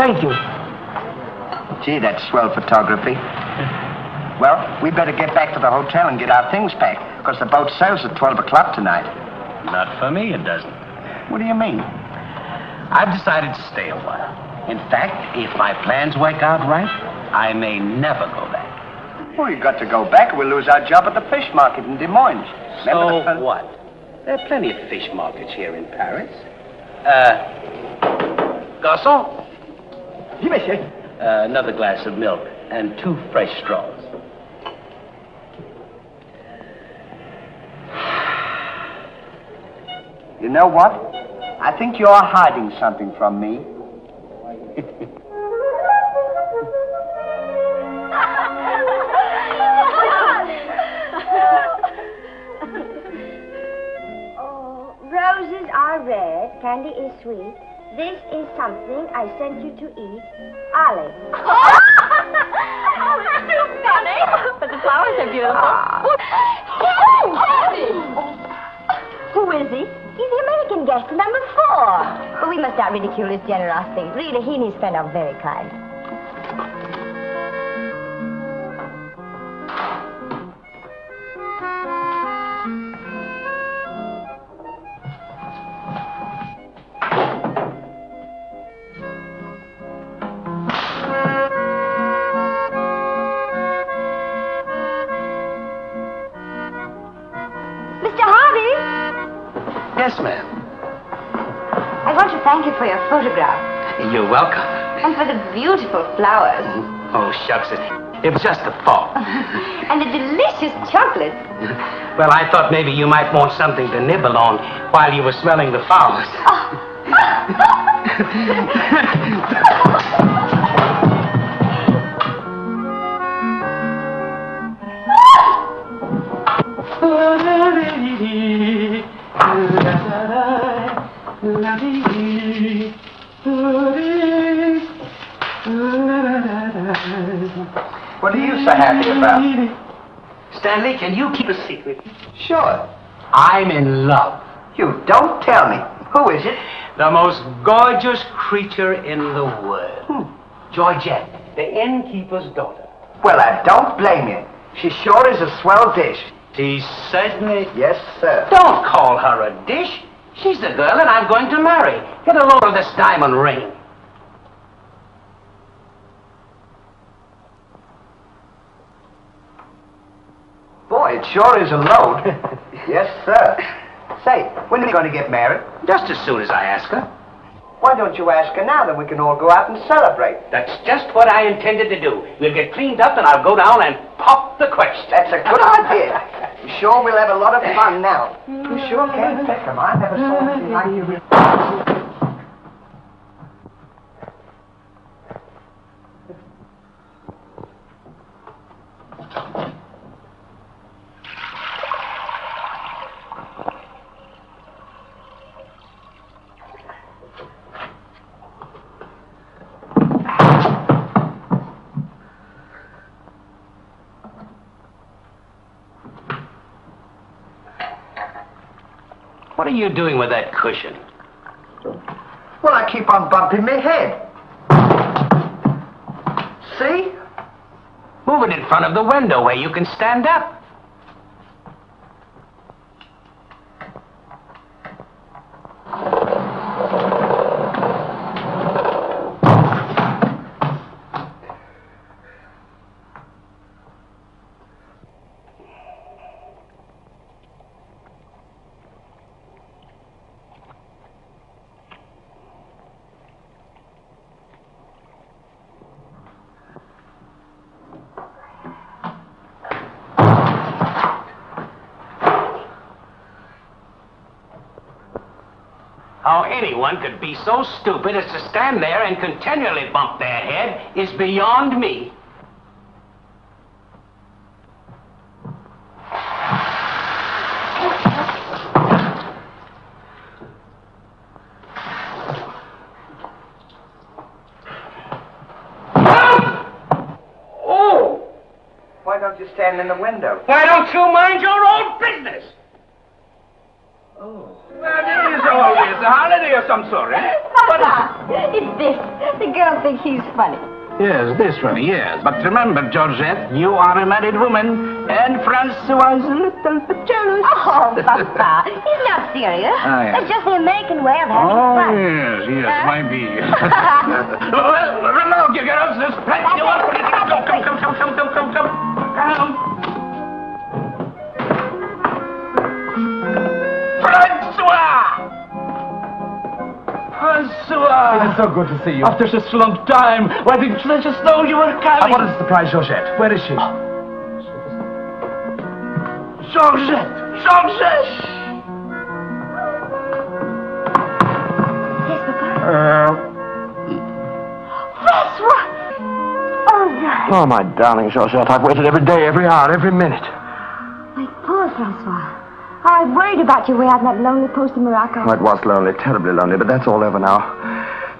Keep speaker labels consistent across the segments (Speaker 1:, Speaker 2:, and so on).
Speaker 1: Thank you.
Speaker 2: Gee, that's swell photography. Well, we better get back to the hotel and get our things packed, because the boat sails at 12 o'clock tonight.
Speaker 3: Not for me, it doesn't.
Speaker 2: What do you mean?
Speaker 3: I've decided to stay a while. In fact, if my plans work out right, I may never go back.
Speaker 2: Well, you've got to go back or we'll lose our job at the fish market in Des Moines.
Speaker 3: So what? There are plenty of fish markets here in Paris. Garçon?
Speaker 1: Oui, monsieur.
Speaker 3: Another glass of milk and 2 fresh straws.
Speaker 2: You know what? I think you're hiding something from me.
Speaker 4: Oh, roses are red, candy is sweet. This is something I sent you to eat. Olive.
Speaker 5: Oh, that's too funny. But the flowers are beautiful.
Speaker 4: Who is he? He's the American guest, number 4. But we must not ridicule his generosity. Really, he and his friend are very kind.
Speaker 3: Yes, ma'am.
Speaker 4: I want to thank you for your photograph.
Speaker 3: You're welcome.
Speaker 4: And for the beautiful flowers.
Speaker 3: Oh, shucks. It was just a thought.
Speaker 4: And the delicious chocolate.
Speaker 3: Well, I thought maybe you might want something to nibble on while you were smelling the flowers.
Speaker 2: What are you so happy about?
Speaker 3: Stanley, can you keep a secret?
Speaker 2: Sure.
Speaker 3: I'm in love.
Speaker 2: You don't tell me. Who is it?
Speaker 3: The most gorgeous creature in the world. Georgette, the innkeeper's daughter.
Speaker 2: Well, I don't blame you. She sure is a swell dish.
Speaker 3: She's certainly...
Speaker 2: Yes, sir.
Speaker 3: Don't call her a dish. She's the girl that I'm going to marry. Get a load of this diamond ring.
Speaker 2: Boy, it sure is a load. Yes, sir. Say, when are we going to get married?
Speaker 3: Just as soon as I ask her.
Speaker 2: Why don't you ask her now, then we can all go out and celebrate?
Speaker 3: That's just what I intended to do. We'll get cleaned up and I'll go down and pop the question.
Speaker 2: That's a good idea. I'm sure we'll have a lot of fun now. You sure can pick 'em. I never saw anything like you.
Speaker 3: What are you doing with that cushion?
Speaker 2: Well, I keep on bumping my head. See?
Speaker 3: Move it in front of the window where you can stand up. How anyone could be so stupid as to stand there and continually bump their head is beyond me.
Speaker 2: Oh! Why don't you stand in the window?
Speaker 3: Why don't you mind your own business?
Speaker 2: Oh.
Speaker 1: Well, it is always a holiday of some sort, eh?
Speaker 4: Not It's this. The girl thinks he's funny.
Speaker 3: Yes, this one, yes. But remember, Georgette, you are a married woman, and Francois is a little bit jealous.
Speaker 4: Oh, Papa, he's not serious.
Speaker 3: Oh, yes.
Speaker 4: That's just the American way of having
Speaker 3: Oh,
Speaker 4: fun.
Speaker 3: yes, might be. Well, run along, you girls. There's plenty to work with. Come. Francois!
Speaker 1: It's so good to see you.
Speaker 3: After such a long time, why didn't you let us know you were coming?
Speaker 1: I wanted to surprise Georgette. Where is she?
Speaker 3: Georgette!
Speaker 4: Yes, Papa? Francois! Oh, God.
Speaker 1: Oh, my darling Georgette, I've waited every day, every hour, every minute.
Speaker 4: My poor Francois. I was worried about you way out in that lonely post in Morocco.
Speaker 1: Oh, it was lonely, terribly lonely, but that's all over now.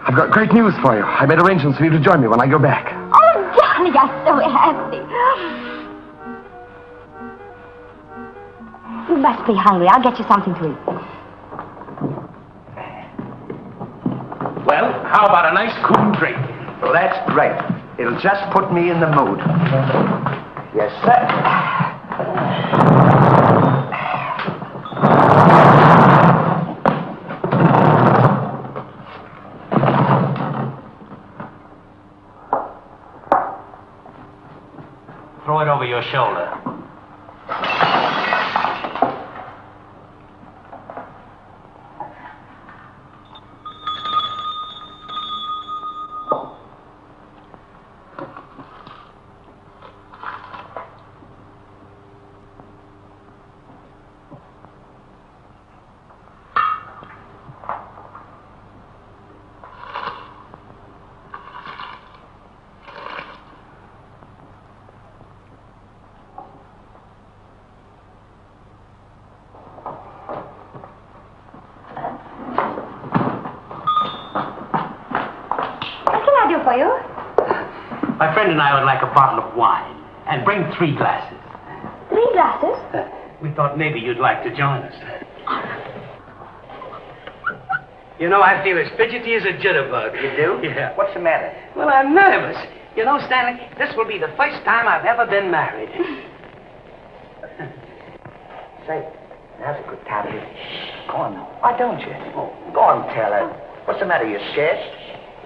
Speaker 1: I've got great news for you. I made arrangements for you to join me when I go back.
Speaker 4: Oh, darling, I'm so happy. You must be hungry. I'll get you something to eat.
Speaker 3: Well, how about a nice cool drink?
Speaker 2: Well, that's great. It'll just put me in the mood. Yes, sir.
Speaker 3: Throw it over your shoulder.
Speaker 4: For you?
Speaker 3: My friend and I would like a bottle of wine. And bring 3 glasses.
Speaker 4: 3 glasses?
Speaker 3: We thought maybe you'd like to join us. You know, I feel as fidgety as a jitterbug.
Speaker 2: You do?
Speaker 3: Yeah.
Speaker 2: What's the matter?
Speaker 3: Well, I'm nervous. You know, Stanley, this will be the first time I've ever been married.
Speaker 2: Say, now's a good time to... Go on now. Why don't you? Oh, go on, tell her. What's the matter? You scared?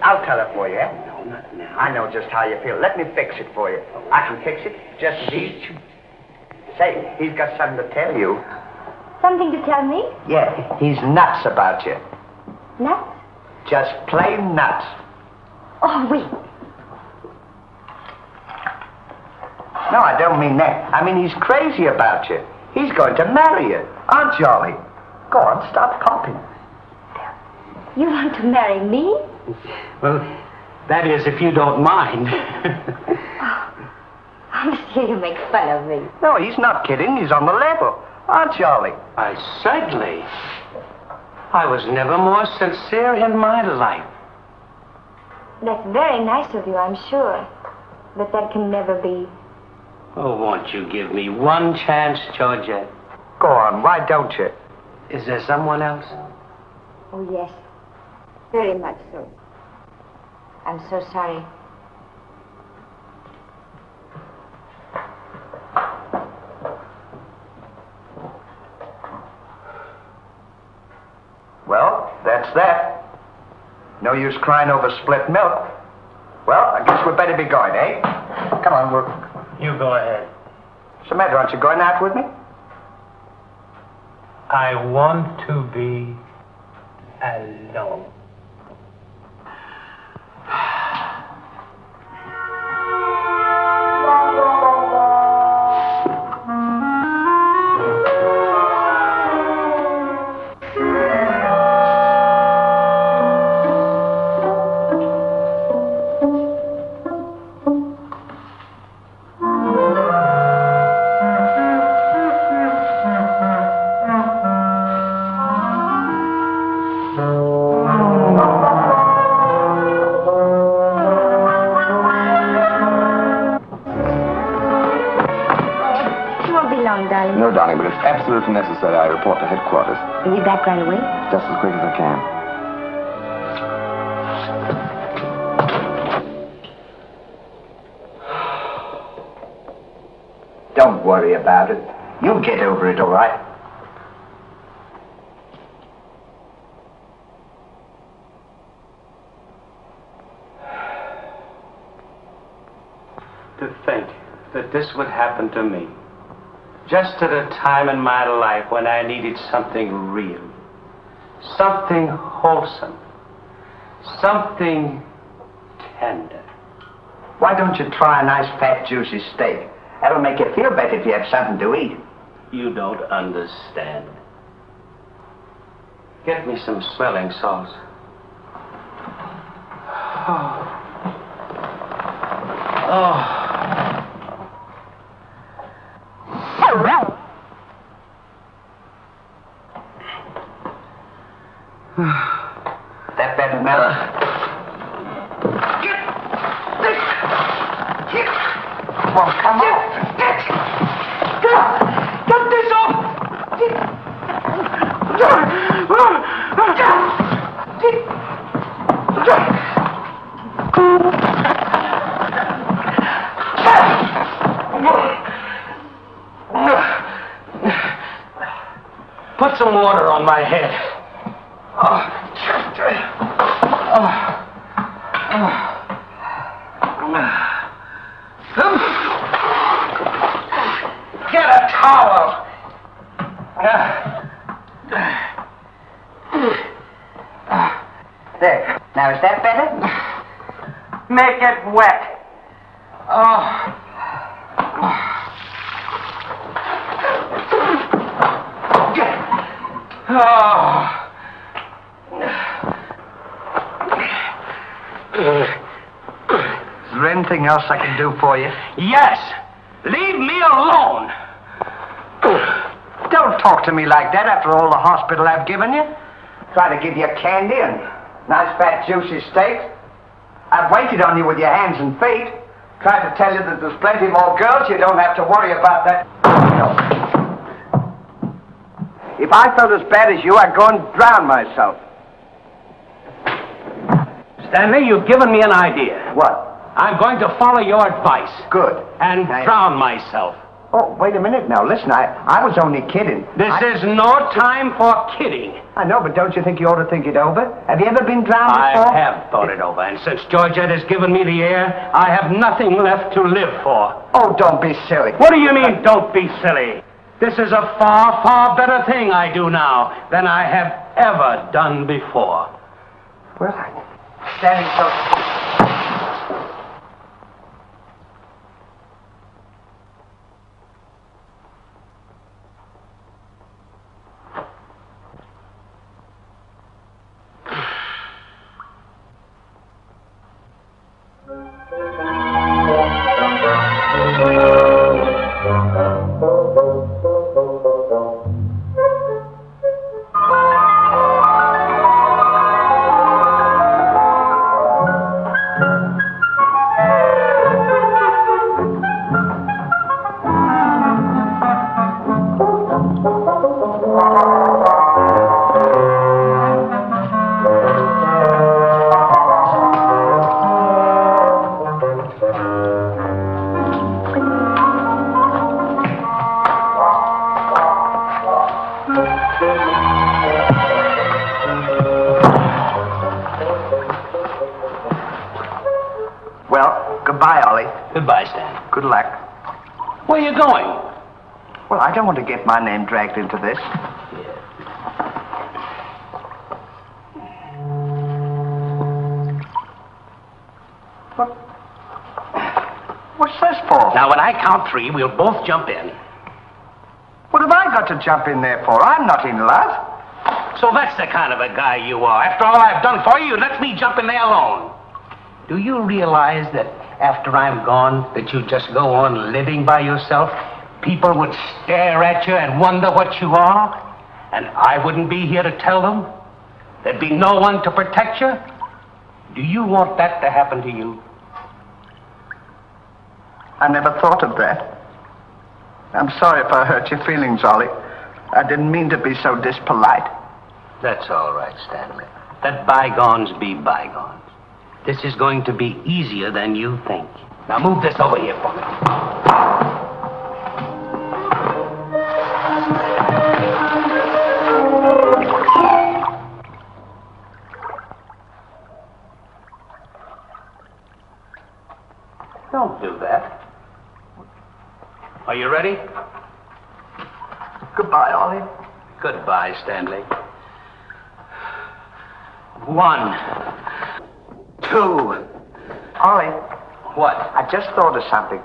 Speaker 2: I'll tell her for you.
Speaker 3: No, not now.
Speaker 2: I know just how you feel. Let me fix it for you. I can fix it just as easy. Say, he's got something to tell you.
Speaker 4: Something to tell me?
Speaker 2: Yeah, he's nuts about you.
Speaker 4: Nuts?
Speaker 2: Just plain nuts.
Speaker 4: Oh, wait.
Speaker 2: No, I don't mean that. I mean, he's crazy about you. He's going to marry you. Aren't you, Ollie? Go on, stop coughing.
Speaker 4: You want to marry me?
Speaker 3: Well, that is, if you don't mind.
Speaker 4: Monsieur, you make fun of me.
Speaker 2: No, he's not kidding. He's on the level. Aren't you, Ollie?
Speaker 3: I certainly. I was never more sincere in my life.
Speaker 4: That's very nice of you, I'm sure. But that can never be.
Speaker 3: Oh, won't you give me one chance, Georgette?
Speaker 2: Go on, why don't you?
Speaker 3: Is there someone else?
Speaker 4: Oh, yes. Very much so. I'm so sorry.
Speaker 2: Well, that's that. No use crying over spilt milk. Well, I guess we'd better be going, eh? Come on,
Speaker 3: You go ahead.
Speaker 2: What's the matter? Aren't you going out with me?
Speaker 3: I want to be alone.
Speaker 1: No, darling, but it's absolutely necessary I report to headquarters.
Speaker 4: Are you back right away?
Speaker 1: Just as quick as I can.
Speaker 2: Don't worry about it. You'll get over it, all right?
Speaker 3: To think that this would happen to me. Just at a time in my life when I needed something real. Something wholesome. Something tender.
Speaker 2: Why don't you try a nice fat juicy steak? That'll make you feel better if you have something to eat.
Speaker 3: You don't understand. Get me some smelling salts. Oh.
Speaker 2: That better now? Well, come on.
Speaker 3: Get this off! Put some water on my head.
Speaker 2: Get a towel. There. Now, is that better?
Speaker 3: Make it wet.
Speaker 2: Is there anything else I can do for you?
Speaker 3: Yes. Leave me alone.
Speaker 2: Don't talk to me like that after all the hospital I've given you. Try to give you candy and nice fat juicy steak. I've waited on you with your hands and feet. Tried to tell you that there's plenty more girls. You don't have to worry about that. If I felt as bad as you, I'd go and drown myself.
Speaker 3: Stanley, you've given me an idea.
Speaker 2: What?
Speaker 3: I'm going to follow your advice.
Speaker 2: Good.
Speaker 3: And drown myself.
Speaker 2: Oh, wait a minute now. Listen, I was only kidding.
Speaker 3: This is no time for kidding.
Speaker 2: I know, but don't you think you ought to think it over? Have you ever been drowned before?
Speaker 3: I have thought it over, and since Georgette has given me the air, I have nothing left to live for.
Speaker 2: Oh, don't be silly.
Speaker 3: What do you mean, don't be silly? This is a far, far better thing I do now than I have ever done before.
Speaker 2: Well, I'm standing so... Well, goodbye, Ollie.
Speaker 3: Goodbye, Stan.
Speaker 2: Good luck.
Speaker 3: Where are you going?
Speaker 2: Well, I don't want to get my name dragged into this. What's this for?
Speaker 3: Now, when I count 3, we'll both jump in.
Speaker 2: What have I got to jump in there for? I'm not in love.
Speaker 3: So that's the kind of a guy you are. After all I've done for you, let me jump in there alone. Do you realize that after I'm gone, that you just go on living by yourself? People would stare at you and wonder what you are, and I wouldn't be here to tell them. There'd be no one to protect you. Do you want that to happen to you?
Speaker 2: I never thought of that. I'm sorry if I hurt your feelings, Ollie. I didn't mean to be so dispolite.
Speaker 3: That's all right, Stanley. Let bygones be bygones. This is going to be easier than you think. Now move this over here for me. Are you ready?
Speaker 2: Goodbye, Ollie.
Speaker 3: Goodbye, Stanley. 1, 2.
Speaker 2: Ollie,
Speaker 3: What?
Speaker 2: I just thought of something.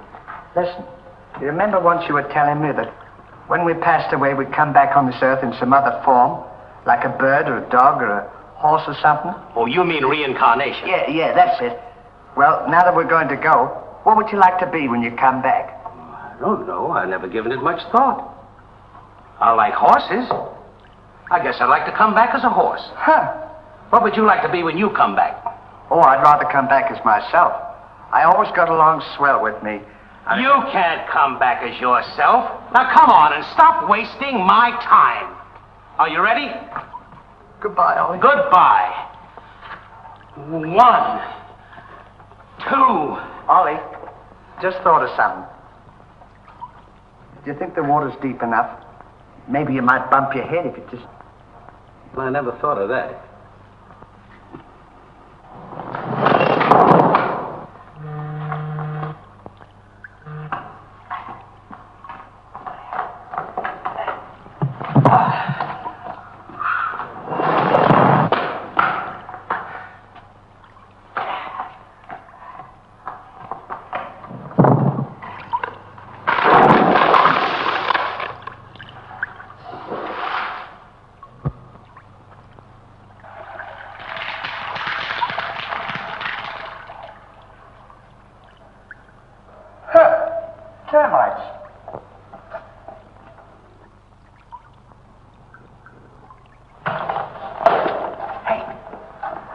Speaker 2: Listen, you remember once you were telling me that when we passed away, we'd come back on this earth in some other form, like a bird or a dog or a horse or something?
Speaker 3: Oh, you mean reincarnation?
Speaker 2: Yeah, that's it. Well, now that we're going to go, what would you like to be when you come back?
Speaker 3: I don't know. I've never given it much thought. I like horses. I guess I'd like to come back as a horse.
Speaker 2: Huh.
Speaker 3: What would you like to be when you come back?
Speaker 2: Oh, I'd rather come back as myself. I always got along swell with me.
Speaker 3: You can't come back as yourself. Now, come on and stop wasting my time. Are you ready?
Speaker 2: Goodbye, Ollie.
Speaker 3: Goodbye. 1, 2.
Speaker 2: Ollie, just thought of something. Do you think the water's deep enough? Maybe you might bump your head if you just...
Speaker 3: Well, I never thought of that.
Speaker 2: Termites. Hey,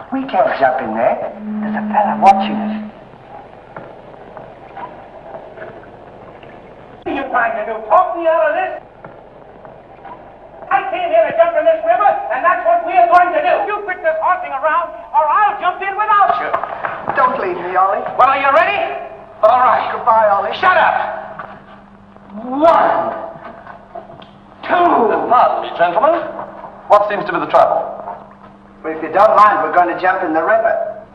Speaker 2: we can't jump in there. There's a fella watching us.
Speaker 6: What are you trying to do? Talk me out of this? I came here to jump in this river, and that's what we are going to do. You quit this horsing around, or I'll jump in without you.
Speaker 2: Don't leave me, Ollie.
Speaker 3: Well, are you ready? All right.
Speaker 2: Goodbye, Ollie.
Speaker 3: Shut up. 1, 2.
Speaker 1: Pardon me, gentlemen. What seems to be the trouble?
Speaker 2: Well, if you don't mind, we're going to jump in the river.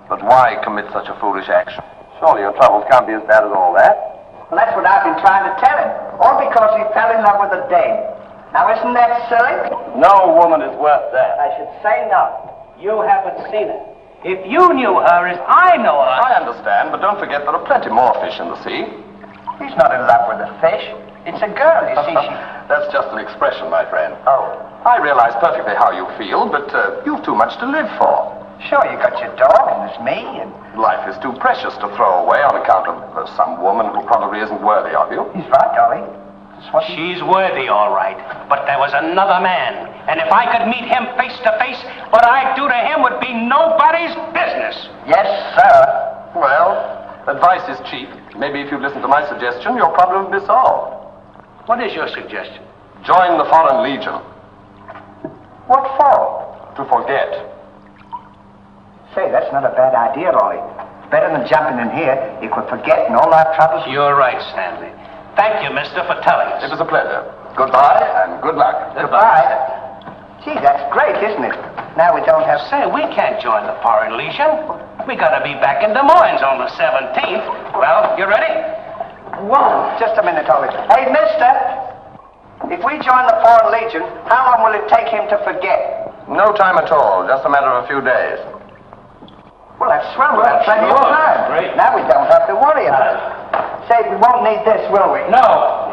Speaker 1: But why commit such a foolish action? Surely your troubles can't be as bad as all that.
Speaker 2: Well, that's what I've been trying to tell him. All because he fell in love with a dame. Now, isn't that silly?
Speaker 1: No woman is worth that.
Speaker 2: I should say no.
Speaker 3: You haven't seen her. If you knew her as I know her...
Speaker 1: I understand, but don't forget there are plenty more fish in the sea.
Speaker 2: He's not in love with a fish. It's a girl, you see.
Speaker 1: That's just an expression, my friend.
Speaker 2: Oh.
Speaker 1: I realize perfectly how you feel, but you've too much to live for.
Speaker 2: Sure, you got your dog, and there's me, and...
Speaker 1: Life is too precious to throw away on account of some woman who probably isn't worthy of you.
Speaker 2: He's right, Ollie. That's what
Speaker 3: She's worthy, all right. But there was another man. And if I could meet him face to face, what I'd do to him would be nobody's business.
Speaker 2: Yes, sir.
Speaker 1: Well, advice is cheap. Maybe if you listen to my suggestion, your problem will be solved.
Speaker 3: What is your suggestion?
Speaker 1: Join the Foreign Legion.
Speaker 2: What for?
Speaker 1: To forget.
Speaker 2: Say, that's not a bad idea, Ollie. Better than jumping in here. You could forget all our troubles.
Speaker 3: You're right, Stanley. Thank you, mister, for telling us.
Speaker 1: It was a pleasure. Goodbye and good luck.
Speaker 2: Goodbye. Gee, that's great, isn't it? Now we don't have...
Speaker 3: Say, we can't join the Foreign Legion. We gotta be back in Des Moines on the 17th. Well, you ready? 1.
Speaker 2: Just a minute, Ollie. Hey, mister! If we join the Foreign Legion, how long will it take him to forget?
Speaker 1: No time at all. Just a matter of a few days.
Speaker 2: Well, that's swell. We'll have plenty of time.
Speaker 3: Great.
Speaker 2: Now we don't have to worry about it. Say, we won't need this, will we?
Speaker 3: No.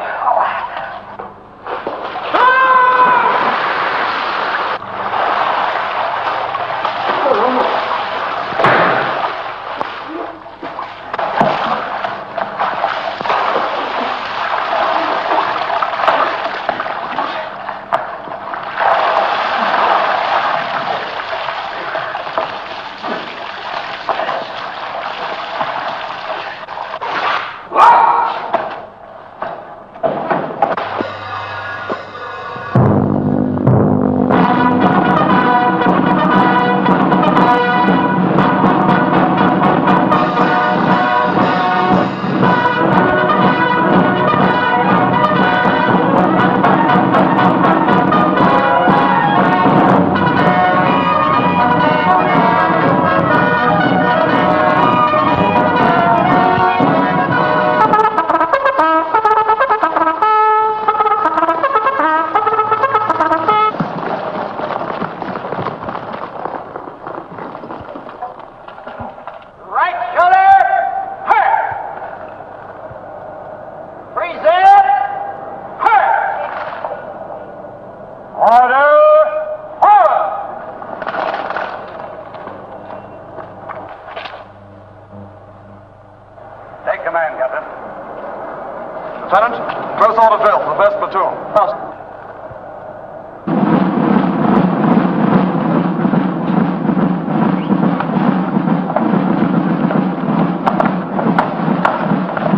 Speaker 1: Lieutenant, close order drill for the first platoon.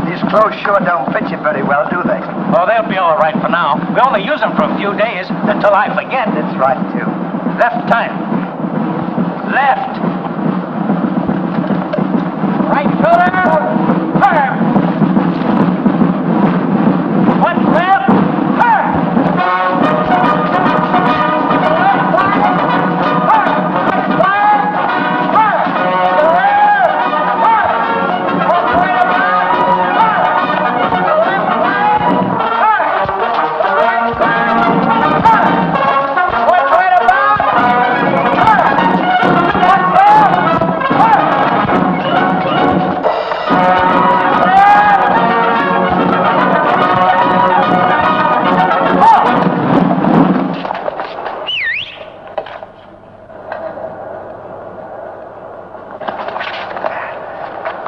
Speaker 2: These clothes sure don't fit you very well, do they?
Speaker 3: Oh, they'll be all right for now. We only use them for a few days until I forget.
Speaker 2: That's right, too.
Speaker 3: Left time. Left. Right shoulder. Turn. One step. Turn.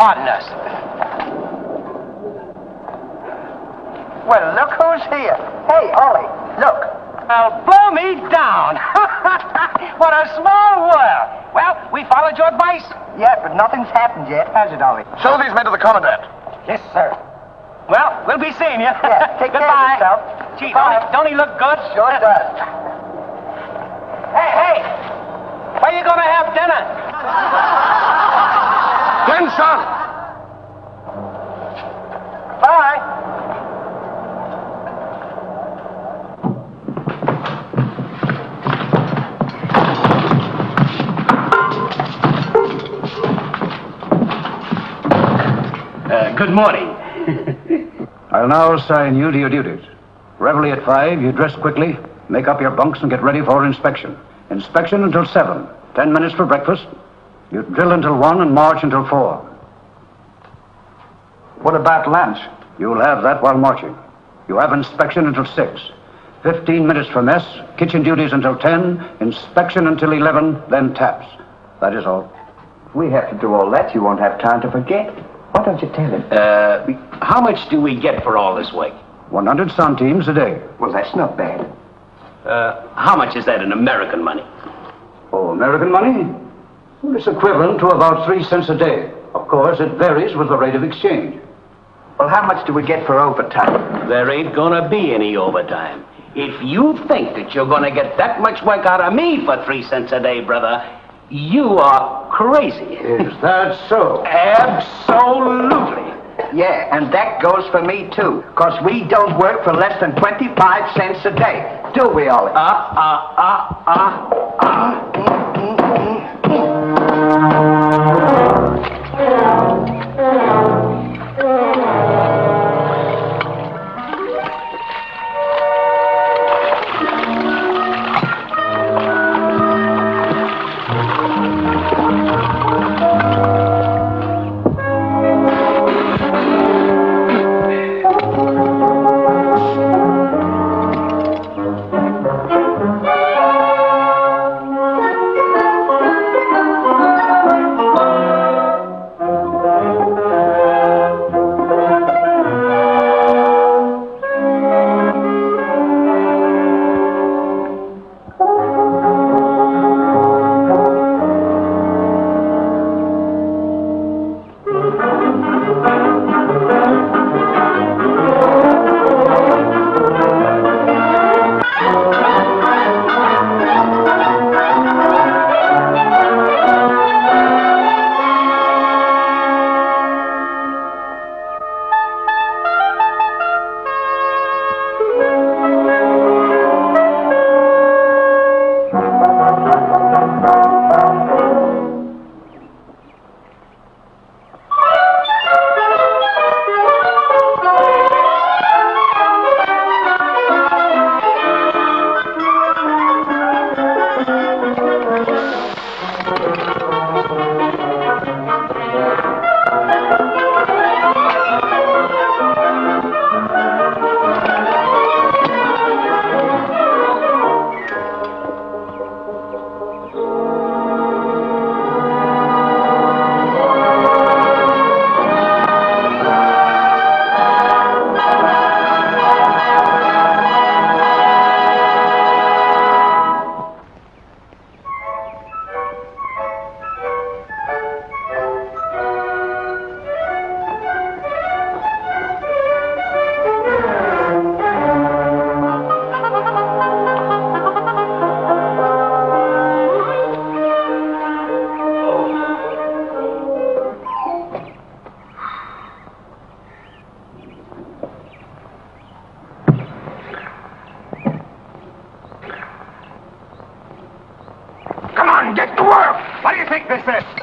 Speaker 3: Pardon us.
Speaker 2: Well, look who's here. Hey, Ollie, look.
Speaker 3: Well, blow me down. What a small world. Well, we followed your advice.
Speaker 2: Yeah, but nothing's happened yet, has it, Ollie?
Speaker 1: Show these men to the commandant.
Speaker 3: Yes, sir. Well, we'll be seeing you.
Speaker 2: Yeah, take care of yourself.
Speaker 3: Gee,
Speaker 2: Bye.
Speaker 3: don't he look good?
Speaker 2: Sure does.
Speaker 3: Hey, where you gonna have dinner?
Speaker 1: Attention!
Speaker 3: Bye. Good morning.
Speaker 7: I'll now assign you to your duties. Reveille at 5, you dress quickly, make up your bunks and get ready for inspection. Inspection until 7. 10 minutes for breakfast. You drill until 1 and march until 4.
Speaker 2: What about lunch?
Speaker 7: You'll have that while marching. You have inspection until 6. 15 minutes for mess, kitchen duties until 10, inspection until 11, then taps. That is all.
Speaker 2: If we have to do all that, you won't have time to forget. Why don't you tell him?
Speaker 3: How much do we get for all this work?
Speaker 7: 100 centimes a day.
Speaker 2: Well, that's not bad.
Speaker 3: How much is that in American money?
Speaker 7: Oh, American money? Well, it's equivalent to about 3 cents a day. Of course, it varies with the rate of exchange.
Speaker 2: Well, how much do we get for overtime?
Speaker 3: There ain't gonna be any overtime. If you think that you're gonna get that much work out of me for 3 cents a day, brother, you are crazy.
Speaker 7: Is that so?
Speaker 3: Absolutely.
Speaker 2: Yeah, and that goes for me, too. Because we don't work for less than 25 cents a day. Do we, Ollie?
Speaker 3: breakfast.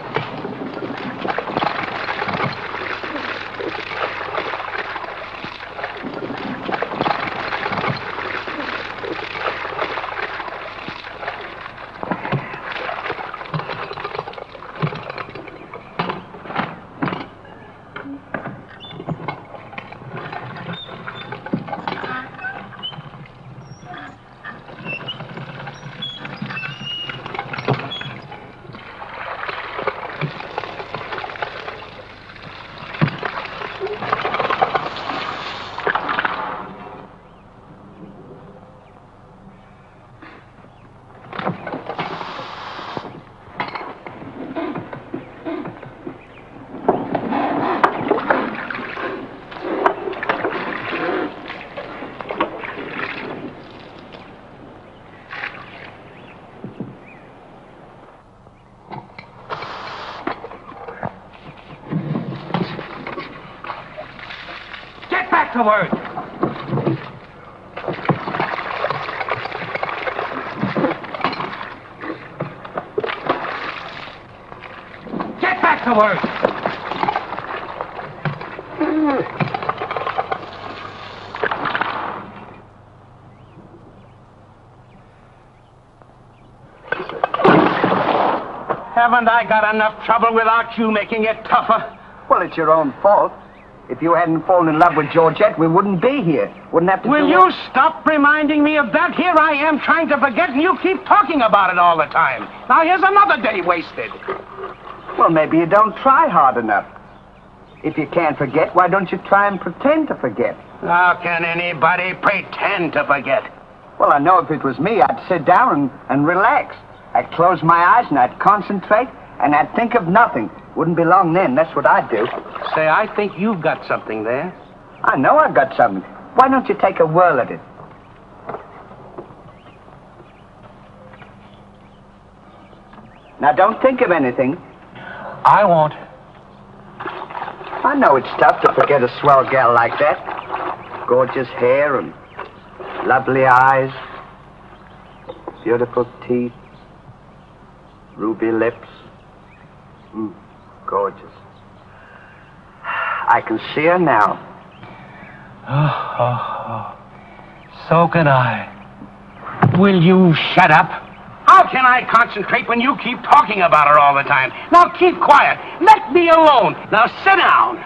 Speaker 3: To work. Get back to work. Haven't I got enough trouble without you making it tougher?
Speaker 2: Well, it's your own fault. If you hadn't fallen in love with Georgette, we wouldn't be here. Wouldn't have to
Speaker 3: Will you stop reminding me of that? Here I am trying to forget, and you keep talking about it all the time. Now, here's another day wasted.
Speaker 2: Well, maybe you don't try hard enough. If you can't forget, why don't you try and pretend to forget?
Speaker 3: How can anybody pretend to forget?
Speaker 2: Well, I know if it was me, I'd sit down and relax. I'd close my eyes and I'd concentrate and I'd think of nothing. Wouldn't be long then. That's what I'd do.
Speaker 3: Say, I think you've got something there.
Speaker 2: I know I've got something. Why don't you take a whirl at it? Now, don't think of anything.
Speaker 3: I won't.
Speaker 2: I know it's tough to forget a swell gal like that. Gorgeous hair and lovely eyes, beautiful teeth, ruby lips. Gorgeous. I can see her now.
Speaker 3: So can I. Will you shut up? How can I concentrate when you keep talking about her all the time? Now keep quiet. Let me alone. Now sit down.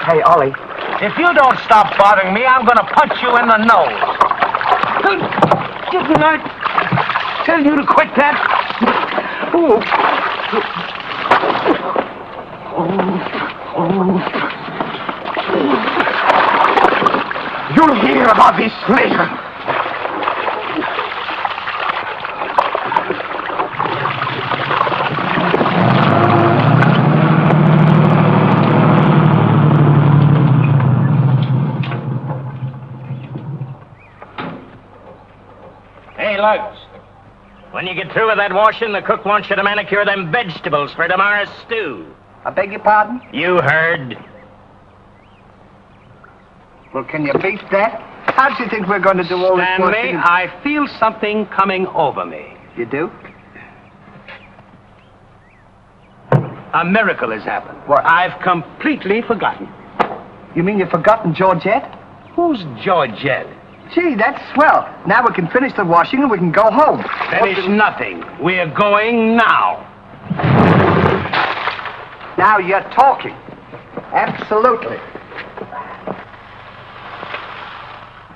Speaker 2: Hey, Ollie.
Speaker 3: If you don't stop bothering me, I'm going to punch you in the nose. Didn't I tell you to quit that? You'll hear about this later. Lugs. When you get through with that washing, the cook wants you to manicure them vegetables for tomorrow's stew.
Speaker 2: I beg your pardon?
Speaker 3: You heard.
Speaker 2: Well, can you beat that? How do you think we're going to do all this washing?
Speaker 3: Stanley, I feel something coming over me.
Speaker 2: You do?
Speaker 3: A miracle has happened.
Speaker 2: What?
Speaker 3: I've completely forgotten.
Speaker 2: You mean you've forgotten Georgette?
Speaker 3: Who's Georgette?
Speaker 2: Gee, that's swell. Now we can finish the washing and we can go home.
Speaker 3: Finish nothing. We're going now.
Speaker 2: Now you're talking. Absolutely.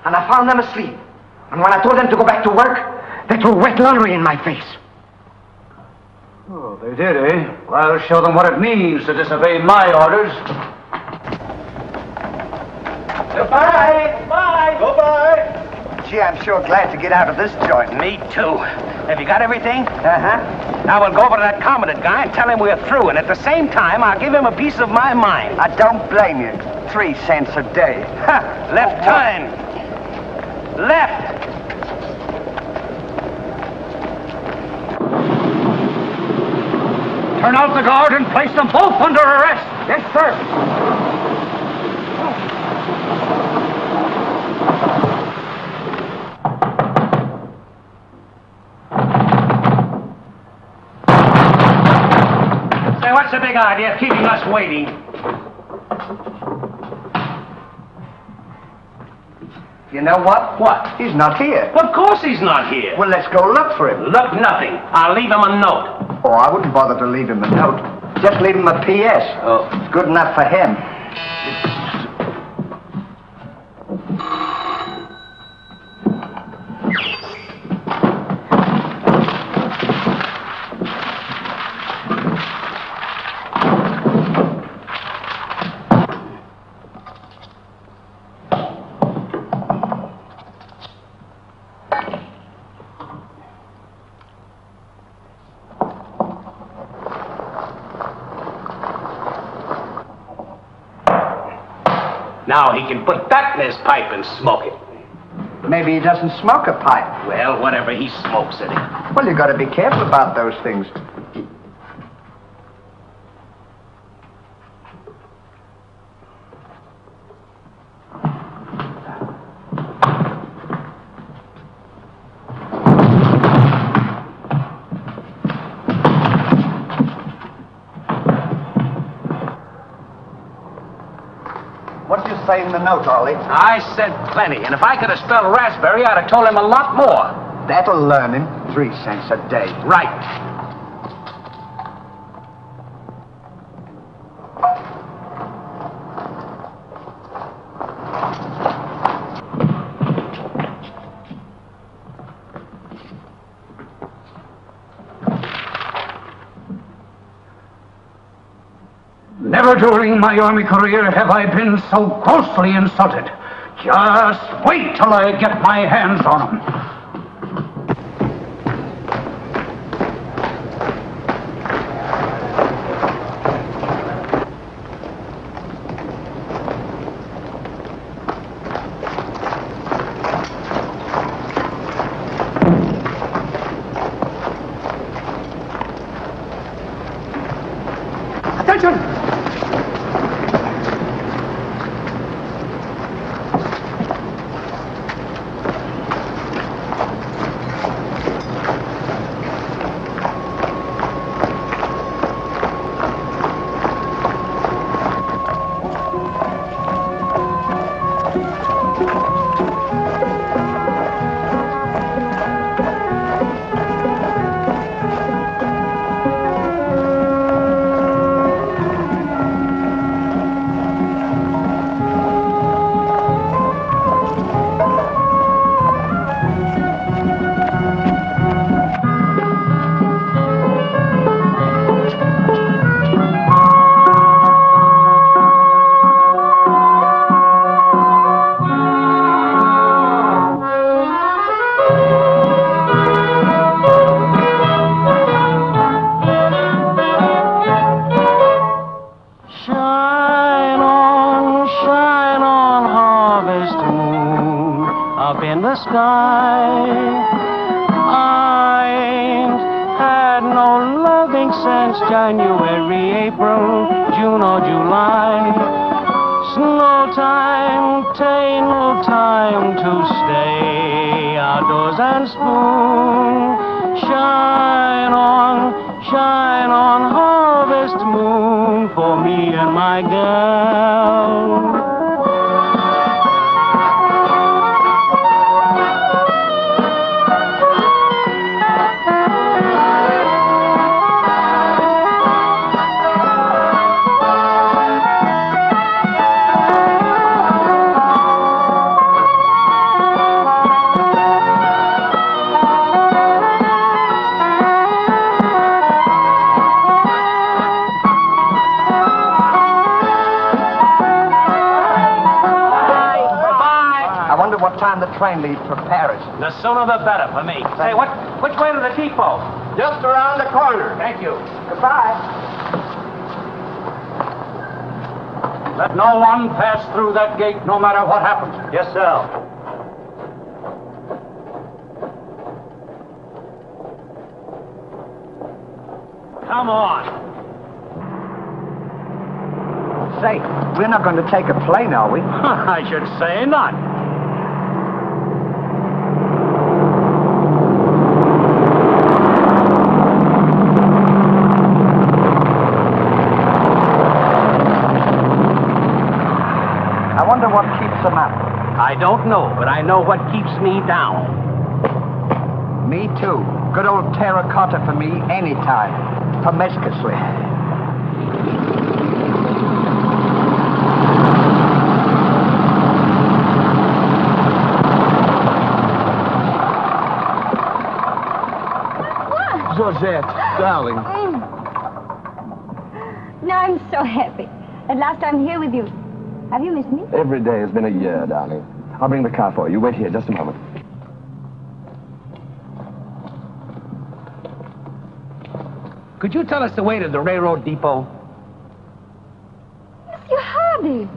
Speaker 8: And I found them asleep. And when I told them to go back to work, they threw wet laundry in my face.
Speaker 7: Oh, they did, eh? Well, I'll show them what it means to disobey my orders.
Speaker 2: Goodbye. Bye. Goodbye. Gee, I'm sure glad to get out of this joint.
Speaker 3: Me too. Have you got everything?
Speaker 2: Uh-huh.
Speaker 3: Now we'll go over to that commandant guy and tell him we're through, and at the same time, I'll give him a piece of my mind.
Speaker 2: I don't blame you. 3 cents a day.
Speaker 3: Left time. Left.
Speaker 7: Turn out the guard and place them both under arrest.
Speaker 2: Yes, sir.
Speaker 3: Say, what's the big idea of keeping us waiting?
Speaker 2: You know what?
Speaker 3: What?
Speaker 2: He's not here.
Speaker 3: Of course he's not here.
Speaker 2: Well, let's go look for him.
Speaker 3: Look, nothing. I'll leave him a note.
Speaker 2: Oh, I wouldn't bother to leave him a note. Just leave him a P.S.
Speaker 3: Oh.
Speaker 2: It's good enough for him.
Speaker 3: Now he can put that in his pipe and smoke it.
Speaker 2: Maybe he doesn't smoke a pipe.
Speaker 3: Well, whatever he smokes it in.
Speaker 2: Well, you got to be careful about those things. What did you say in the note, Ollie?
Speaker 3: I said plenty, and if I could have spelled raspberry, I'd have told him a lot more.
Speaker 2: That'll learn him. 3 cents a day.
Speaker 3: Right.
Speaker 7: Never during my army career have I been so grossly insulted. Just wait till I get my hands on them.
Speaker 2: Attention!
Speaker 9: in the sky. I ain't had no loving since January, April, June or July. Snow time, tain't no time to stay outdoors and spoon. Shine on, harvest moon for me and my gal.
Speaker 2: What time the train leaves for Paris?
Speaker 3: The sooner the better for me. Say, which way to the depot?
Speaker 2: Just around the corner.
Speaker 3: Thank you.
Speaker 2: Goodbye.
Speaker 7: Let no one pass through that gate, no matter what happens.
Speaker 2: Yes, sir.
Speaker 3: Come on.
Speaker 2: Say, we're not going to take a plane, are we?
Speaker 3: I should say not.
Speaker 2: I wonder what keeps them up.
Speaker 3: I don't know, but I know what keeps me down.
Speaker 2: Me too. Good old terracotta for me anytime. Promiscuously.
Speaker 1: Georgette, darling.
Speaker 4: Now I'm so happy. At last I'm here with you. Have you missed me?
Speaker 1: Every day has been a year, darling. I'll bring the car for you. Wait here just a moment.
Speaker 3: Could you tell us the way to the railroad depot?
Speaker 4: Monsieur Hardy.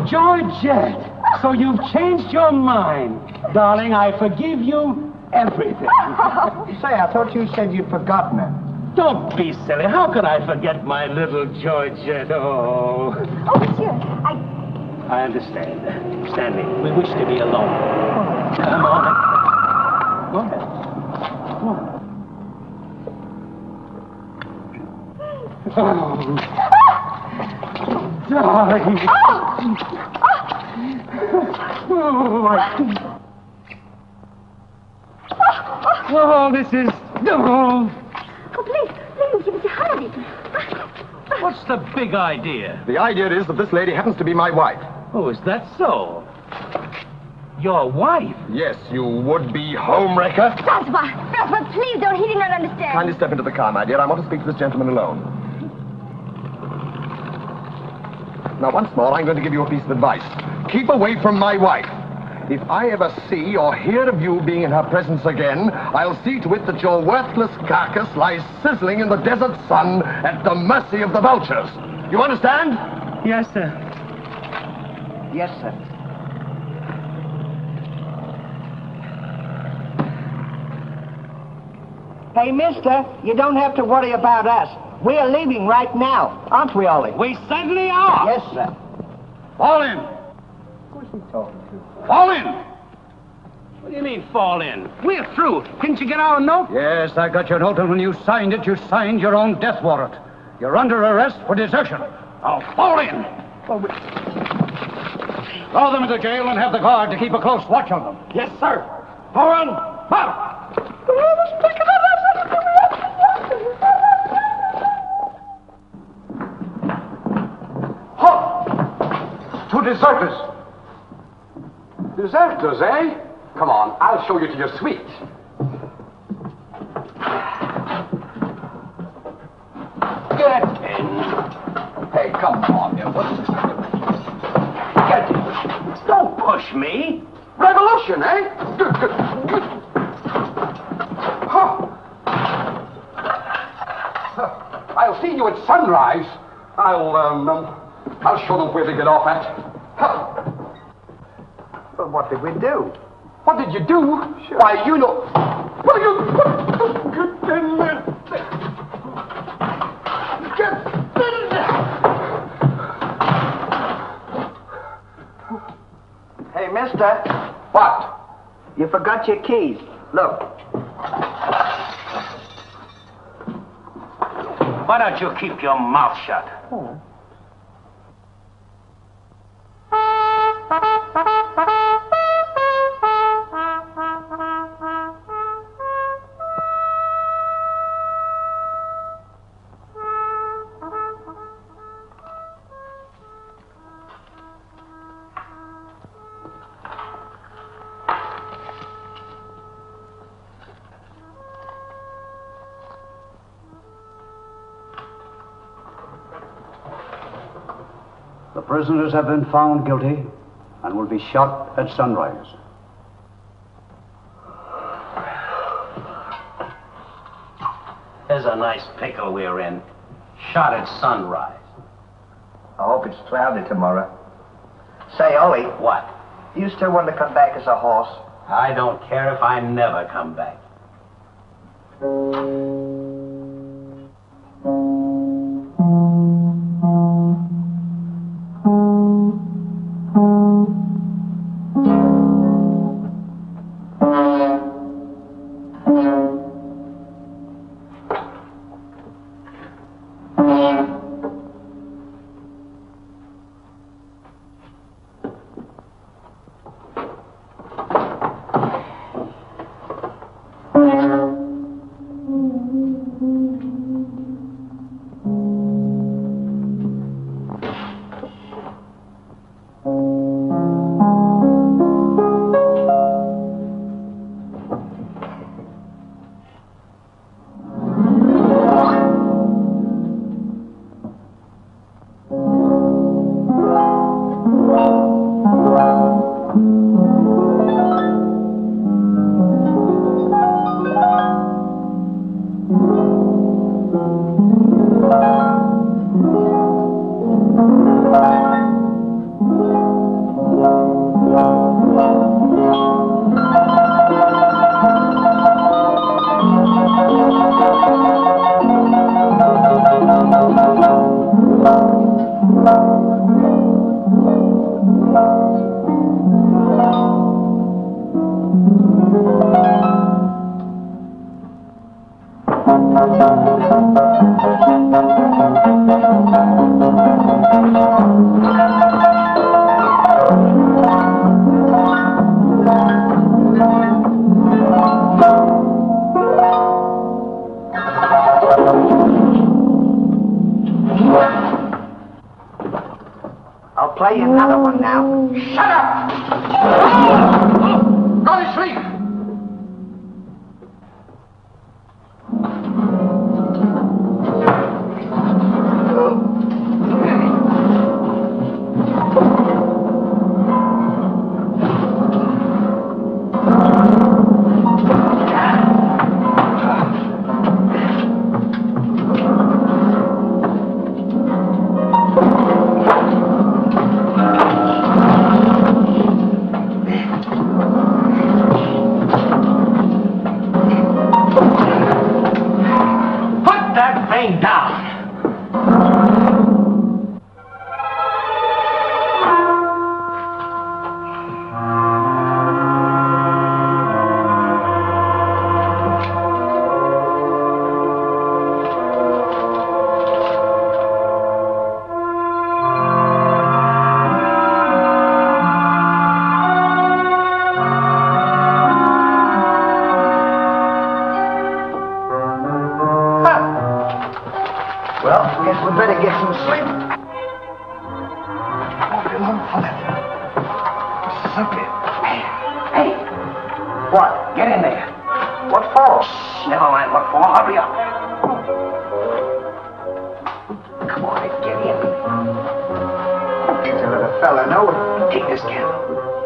Speaker 9: Georgette, so you've changed your mind. Darling, I forgive you everything.
Speaker 2: Say, I thought you said you'd forgotten her.
Speaker 9: Don't be silly. How could I forget my little Georgette? Oh.
Speaker 4: Oh, monsieur,
Speaker 9: I understand. Stanley, we wish to be alone. Come on. Go ahead. Come on. Oh, darling. Oh, this is...
Speaker 4: Oh, please, Monsieur Hardy.
Speaker 3: What's the big idea?
Speaker 1: The idea is that this lady happens to be my wife.
Speaker 3: Oh, is that so? Your wife?
Speaker 1: Yes, you would-be homewrecker.
Speaker 4: Francois, please don't. He did not understand.
Speaker 1: Kindly step into the car, my dear. I want to speak to this gentleman alone. Now, once more, I'm going to give you a piece of advice. Keep away from my wife. If I ever see or hear of you being in her presence again, I'll see to it that your worthless carcass lies sizzling in the desert sun at the mercy of the vultures. You understand?
Speaker 9: Yes, sir.
Speaker 2: Yes, sir. Hey, mister, you don't have to worry about us. We're leaving right now, aren't we, Ollie?
Speaker 3: We certainly are.
Speaker 2: Yes, sir.
Speaker 7: Fall in.
Speaker 2: Who's he talking to?
Speaker 7: Fall in.
Speaker 3: What do you mean, fall in? We're through. Didn't you get our note?
Speaker 7: Yes, I got your note, and when you signed it, you signed your own death warrant. You're under arrest for desertion. Now, fall in.
Speaker 2: Well,
Speaker 7: Throw them into jail and have the guard to keep a close watch on them.
Speaker 2: yes, sir.
Speaker 7: Foreign, out.
Speaker 1: Halt! Two deserters. Deserters, eh? Come on, I'll show you to your suite. Get in. Hey, come on, now. What's this? Get in.
Speaker 3: Don't push me.
Speaker 1: Revolution, eh? I'll see you at sunrise. I'll show them where they get off at.
Speaker 2: Well, what did we do?
Speaker 1: What did you do? Sure. Why, you know... Well, you... Get in there. Get in there.
Speaker 2: Hey, mister.
Speaker 1: What?
Speaker 2: You forgot your keys. Look.
Speaker 3: Why don't you keep your mouth shut?
Speaker 7: The prisoners have been found guilty and will be shot at sunrise.
Speaker 3: There's a nice pickle we're in. Shot at sunrise.
Speaker 2: I hope it's cloudy tomorrow. Say, Ollie.
Speaker 3: What?
Speaker 2: Do you still want to come back as a horse?
Speaker 3: I don't care if I never come back.
Speaker 2: I'll play you another one now. Shut up!
Speaker 1: Go to sleep!
Speaker 2: Well, guess we better get some sleep. Oh, come on, something. Hey. What? Get in there. What for? Shh, never mind what for. Hurry up. Come on, get in. There's a little fella, no? Take this candle.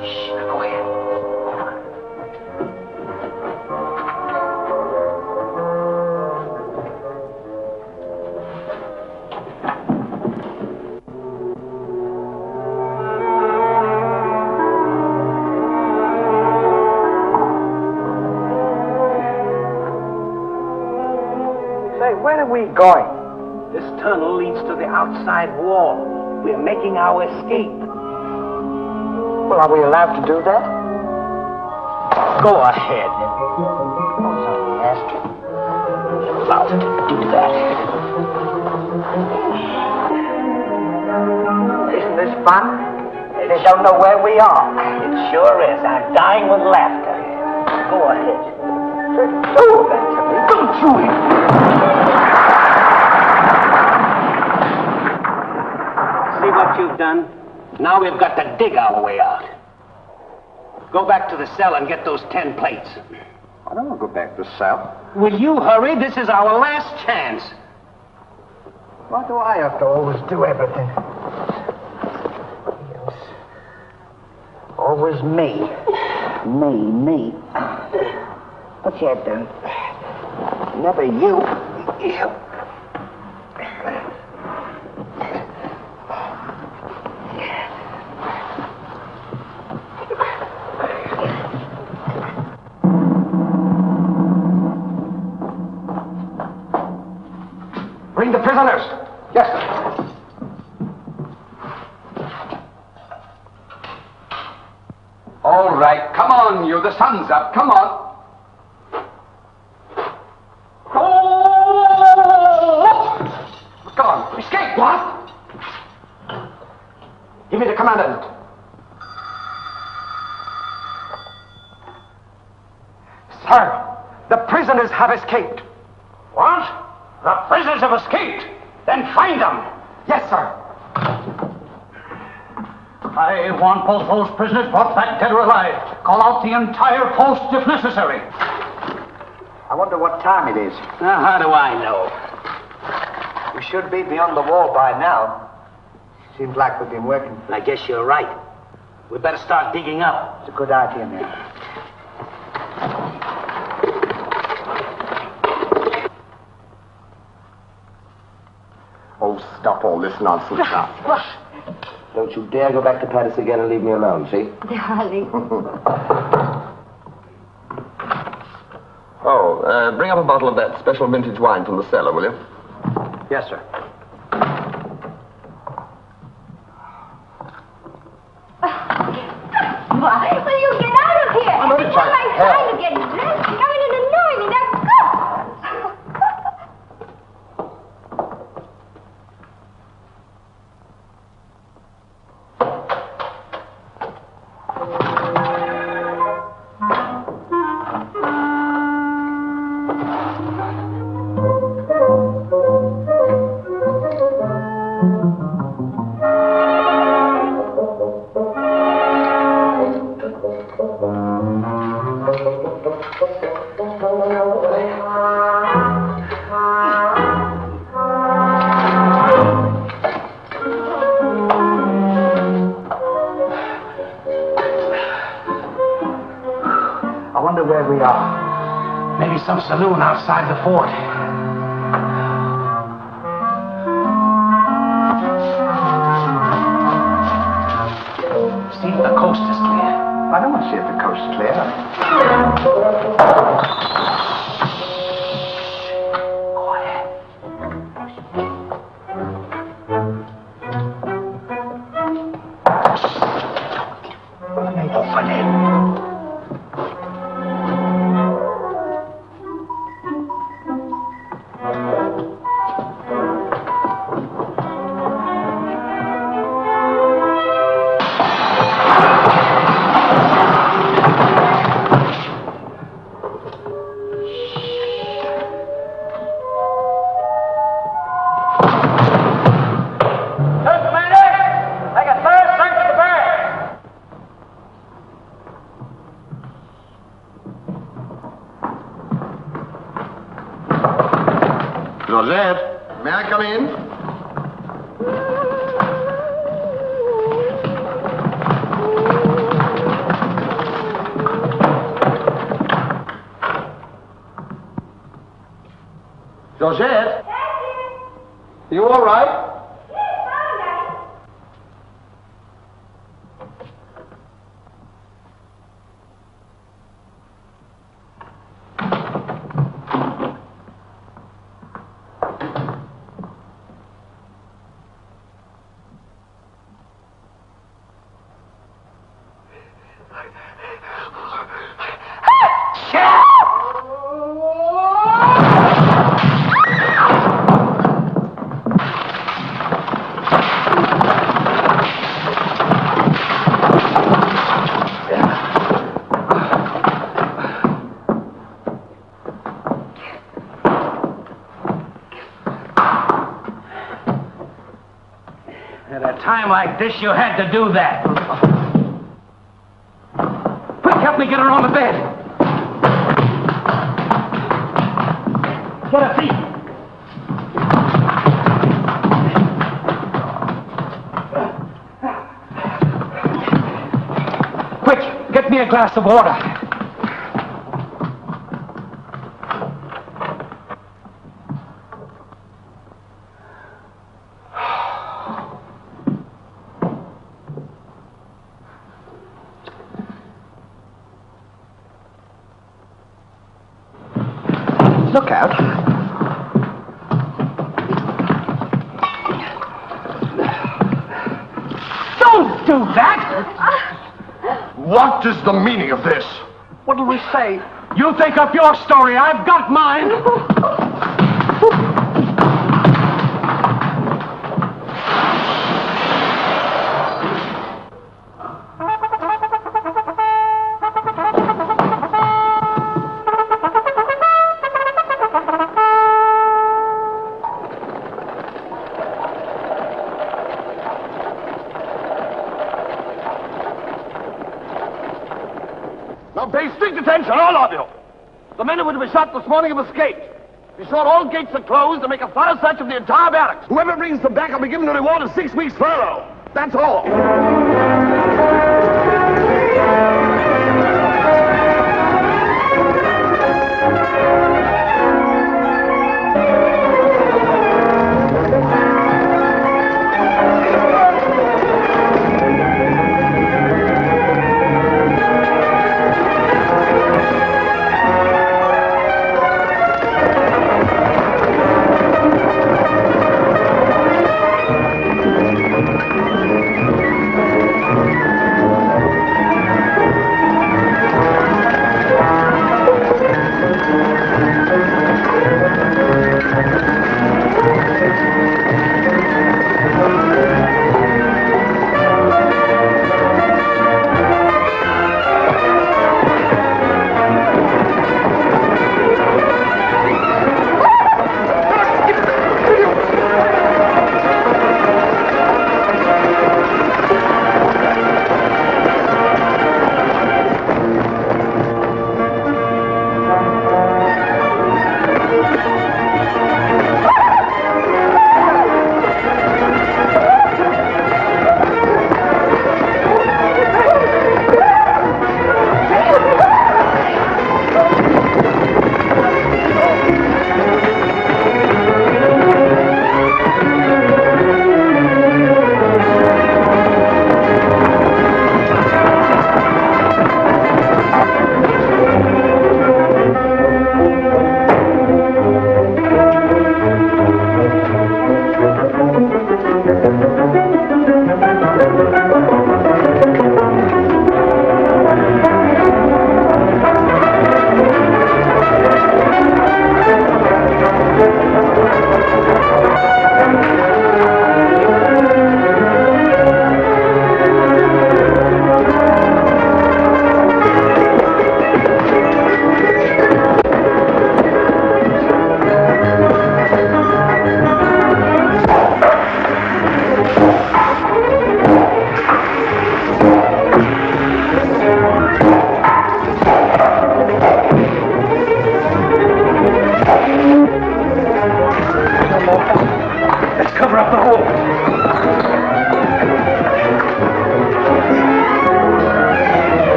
Speaker 2: Shh, go ahead. Where are we going?
Speaker 3: This tunnel leads to the outside wall. We're making our escape.
Speaker 2: Well, are we allowed to do that?
Speaker 3: Go ahead.
Speaker 2: You're allowed to do that. Isn't this fun? They don't know where we are.
Speaker 3: It sure is. I'm dying with laughter. Go ahead.
Speaker 2: Do that to me. Don't do it.
Speaker 3: See what you've done? Now we've got to dig our way out. Go back to the cell and get those 10 plates.
Speaker 2: I don't want to go back to the cell.
Speaker 3: Will you hurry? This is our last chance.
Speaker 2: Why do I have to always do everything? Always me. Me. What's that done? Never you.
Speaker 8: bring the prisoners.
Speaker 2: Yes, sir. All right, come on, you. The sun's up. Come on. Oh! Come on. Escape.
Speaker 8: What? Give me the commandant. Sir, the prisoners have escaped.
Speaker 7: What? The prisoners have escaped? Then find them.
Speaker 8: Yes, sir.
Speaker 7: I want both those prisoners brought back dead or alive. Call out the entire post if necessary.
Speaker 2: I wonder what time it is.
Speaker 3: How do I know?
Speaker 2: We should be beyond the wall by now. Seems like we've been working.
Speaker 3: I guess you're right. We better start digging up.
Speaker 2: It's a good idea, man.
Speaker 1: Oh, stop all this nonsense now.
Speaker 2: Don't you dare go back to Paris again and leave me alone, see?
Speaker 4: Darling.
Speaker 1: Oh, bring up a bottle of that special vintage wine from the cellar, will you?
Speaker 2: Yes, sir.
Speaker 4: Why? Will you get out of here?
Speaker 1: I'm only
Speaker 4: It's
Speaker 1: trying
Speaker 4: not
Speaker 1: to
Speaker 4: my
Speaker 1: help.
Speaker 4: time to get dressed. You come in and annoy me. Now go!
Speaker 2: I wonder where we are.
Speaker 3: Maybe some saloon outside the fort. See if the coast is clear.
Speaker 2: I don't want to see if the coast's clear.
Speaker 3: Open it.
Speaker 1: Georgette, may I come in? Georgette? You all right?
Speaker 3: At a time like this, you had to do that. Quick, help me get her on the bed. Get her feet. Quick, get me a glass of water.
Speaker 2: Look out.
Speaker 3: do that!
Speaker 1: What is the meaning of this?
Speaker 3: What'll we say? You think up your story. I've got mine.
Speaker 1: Now pay strict attention, all of you. The men who were to be shot this morning have escaped. Be sure all gates are closed and make a thorough search of the entire barracks. Whoever brings them back will be given a reward of 6 weeks' furlough. That's all.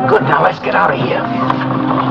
Speaker 3: Good, now let's get out of here.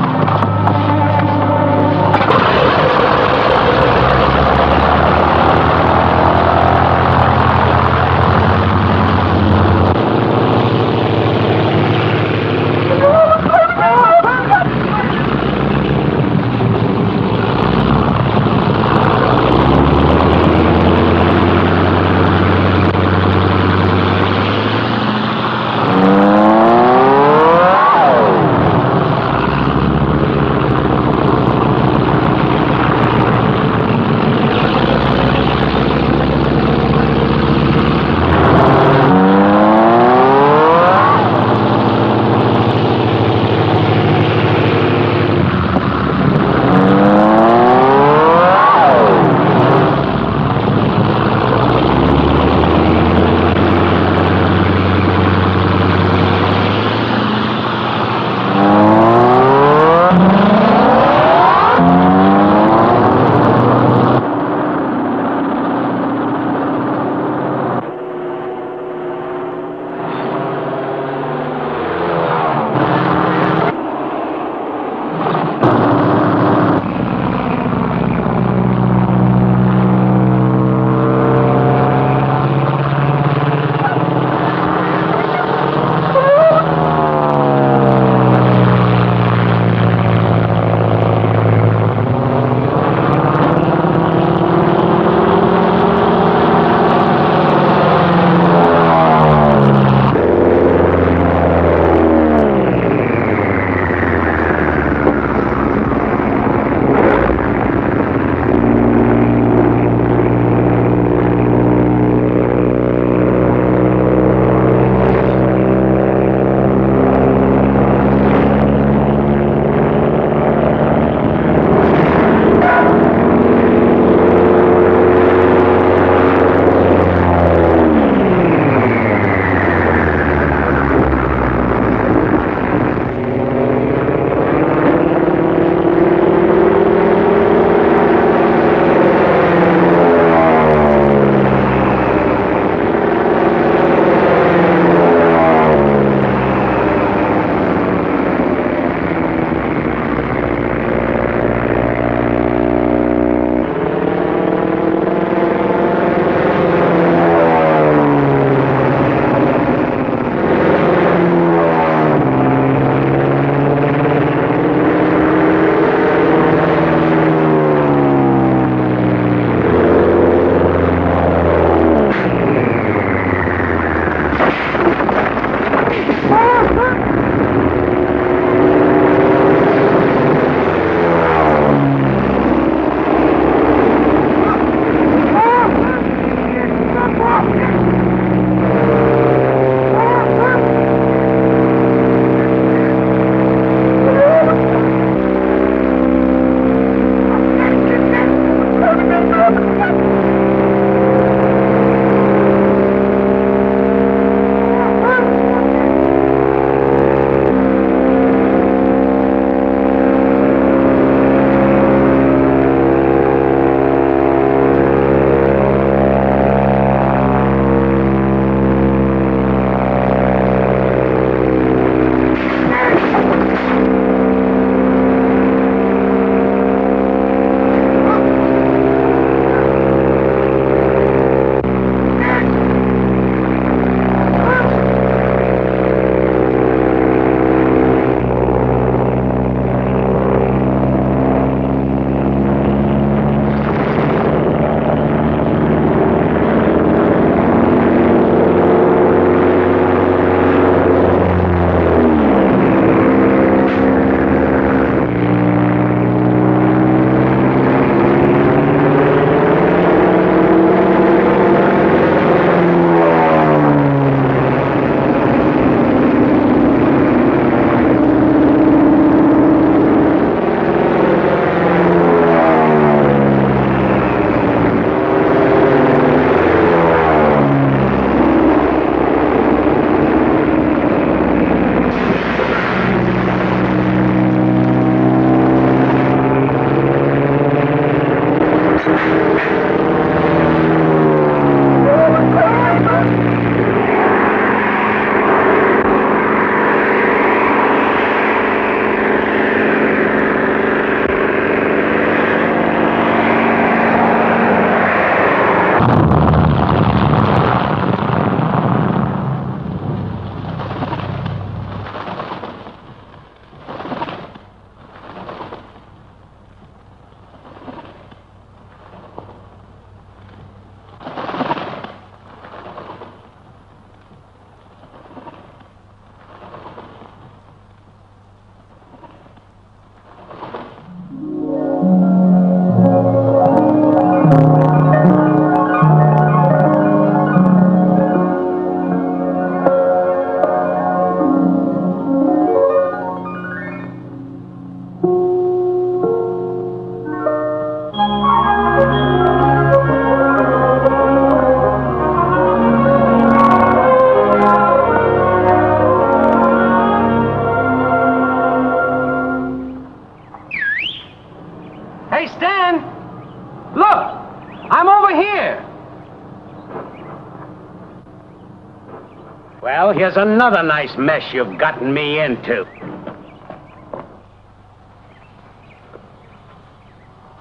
Speaker 3: Well, here's another nice mess you've gotten me into.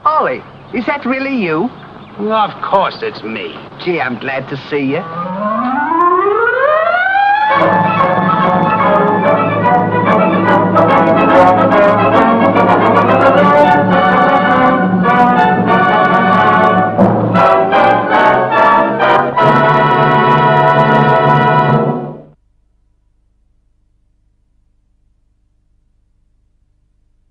Speaker 2: Ollie, is that really you?
Speaker 3: Of course it's me.
Speaker 2: Gee, I'm glad to see you.